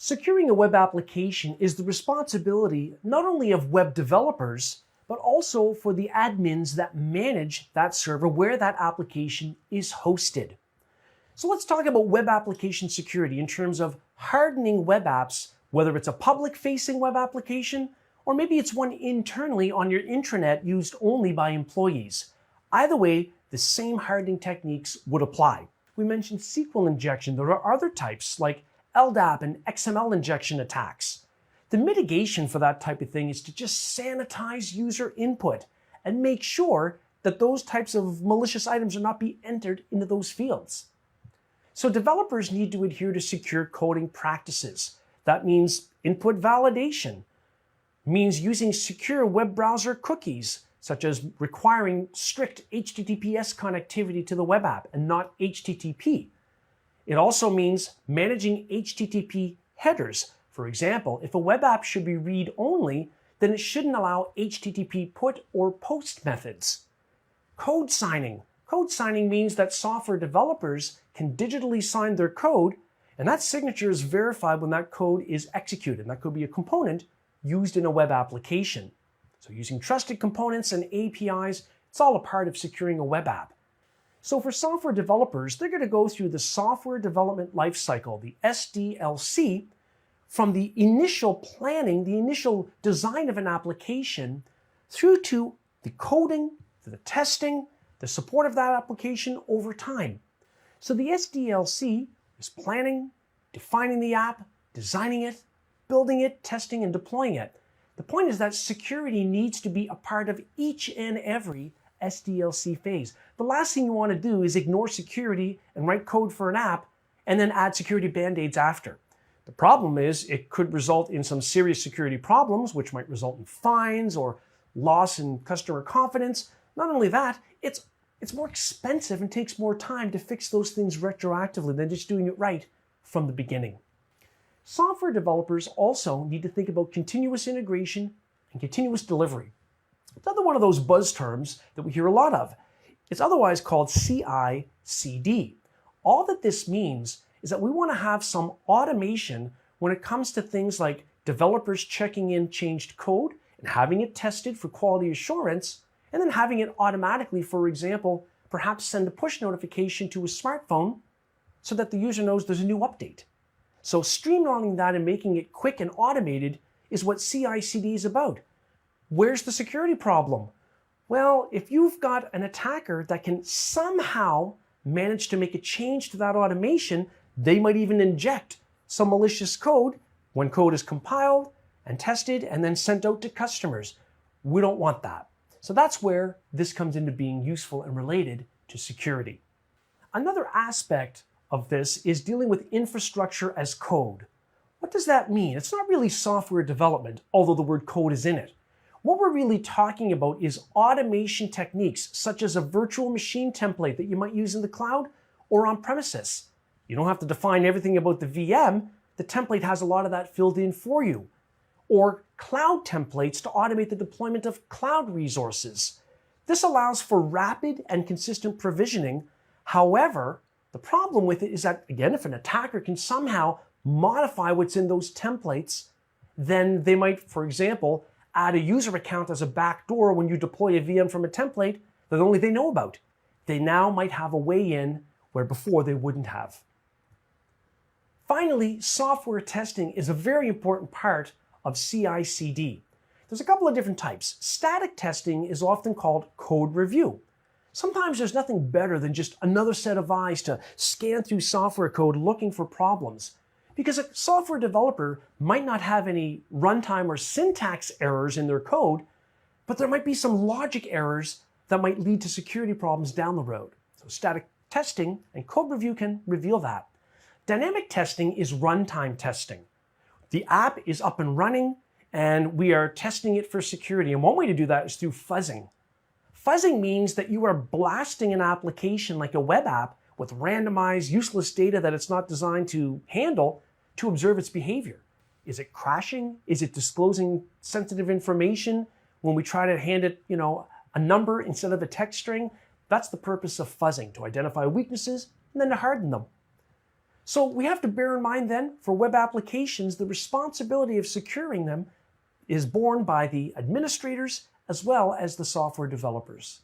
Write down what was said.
Securing a web application is the responsibility not only of web developers, but also for the admins that manage that server where that application is hosted. So let's talk about web application security in terms of hardening web apps, whether it's a public-facing web application, or maybe it's one internally on your intranet used only by employees. Either way, the same hardening techniques would apply. We mentioned SQL injection. There are other types like LDAP and XML injection attacks. The mitigation for that type of thing is to just sanitize user input and make sure that those types of malicious items are not being entered into those fields. So developers need to adhere to secure coding practices. That means input validation, means using secure web browser cookies, such as requiring strict HTTPS connectivity to the web app and not HTTP. It also means managing HTTP headers. For example, if a web app should be read-only, then it shouldn't allow HTTP put or post methods. Code signing. Code signing means that software developers can digitally sign their code, and that signature is verified when that code is executed. That could be a component used in a web application. So using trusted components and APIs, it's all a part of securing a web app. So for software developers, they're going to go through the software development lifecycle, the SDLC, from the initial planning, the initial design of an application, through to the coding, to the testing, the support of that application over time. So the SDLC is planning, defining the app, designing it, building it, testing, and deploying it. The point is that security needs to be a part of each and every SDLC phase. The last thing you want to do is ignore security and write code for an app and then add security band-aids after. The problem is it could result in some serious security problems, which might result in fines or loss in customer confidence. Not only that, it's more expensive and takes more time to fix those things retroactively than just doing it right from the beginning. Software developers also need to think about continuous integration and continuous delivery. It's another one of those buzz terms that we hear a lot of. It's otherwise called CI/CD. All that this means is that we want to have some automation when it comes to things like developers checking in changed code and having it tested for quality assurance, and then having it automatically, for example, perhaps send a push notification to a smartphone so that the user knows there's a new update. So streamlining that and making it quick and automated is what CI/CD is about. Where's the security problem? Well, if you've got an attacker that can somehow manage to make a change to that automation, they might even inject some malicious code when code is compiled and tested and then sent out to customers. We don't want that. So that's where this comes into being useful and related to security. Another aspect of this is dealing with infrastructure as code. What does that mean? It's not really software development, although the word code is in it. What we're really talking about is automation techniques, such as a virtual machine template that you might use in the cloud or on premises. You don't have to define everything about the VM. The template has a lot of that filled in for you. Or cloud templates to automate the deployment of cloud resources. This allows for rapid and consistent provisioning. However, the problem with it is that, again, if an attacker can somehow modify what's in those templates, then they might, for example, add a user account as a backdoor when you deploy a VM from a template that only they know about. They now might have a way in where before they wouldn't have. Finally, software testing is a very important part of CI/CD. There's a couple of different types. Static testing is often called code review. Sometimes there's nothing better than just another set of eyes to scan through software code looking for problems. Because a software developer might not have any runtime or syntax errors in their code, but there might be some logic errors that might lead to security problems down the road. So static testing and code review can reveal that. Dynamic testing is runtime testing. The app is up and running, and we are testing it for security. And one way to do that is through fuzzing. Fuzzing means that you are blasting an application like a web app with randomized, useless data that it's not designed to handle to observe its behavior. Is it crashing? Is it disclosing sensitive information when we try to hand it, a number instead of a text string? That's the purpose of fuzzing, to identify weaknesses and then to harden them. So we have to bear in mind then, for web applications, the responsibility of securing them is borne by the administrators as well as the software developers.